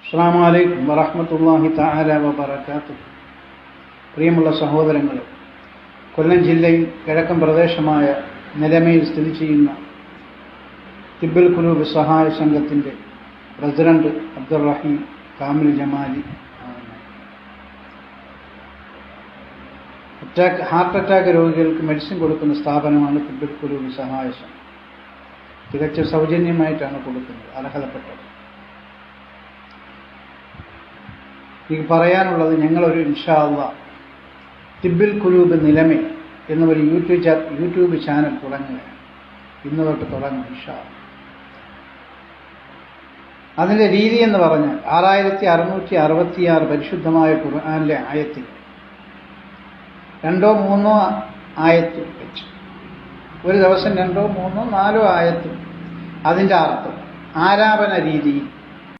അസ്സലാമു അലൈക്കും വറഹ്മത്തുള്ളാഹി തആല വബറകാതുഹു. പ്രിയമുള്ള സഹോദരങ്ങളെ, കൊല്ലം ജില്ലയിൽ കിഴക്കൻ പ്രദേശമായ നിലമയിൽ സ്ഥിതി ചെയ്യുന്ന തിബ്ബുൽ ഖുലൂബ് സഹായ സംഘത്തിൻ്റെ president Abdurahim Kamil Jamali heart attack രോഗികൾക്ക് മെഡിസിൻ കൊടുക്കുന്ന സ്ഥാപനമാണ് തിബ്ബുൽ ഖുലൂബ് സഹായ സംഘം. തികച്ച സൗജന്യമായിട്ടാണ് കൊടുക്കുന്നത് അർഹതപ്പെട്ടത്. എനിക്ക് പറയാനുള്ളത്, ഞങ്ങളൊരു ഇൻഷാ അല്ലാഹ് തിബ്ബുൽ ഖുലൂബ് നിലമെ എന്നൊരു യൂട്യൂബ് ചാനൽ തുടങ്ങുകയാണ്. ഇന്ന് തൊട്ട് തുടങ്ങും ഇൻഷാ അല്ലാഹ്. അതിൻ്റെ രീതി എന്ന് പറഞ്ഞാൽ 6666 പരിശുദ്ധമായ ഖുർആനിലെ ആയത്തിൽ 2 3 ആയത്ത് വെച്ച് ഒരു ദിവസം 2 3 4 ആയത്ത് അതിൻ്റെ അർത്ഥം ആലാപന രീതിയിൽ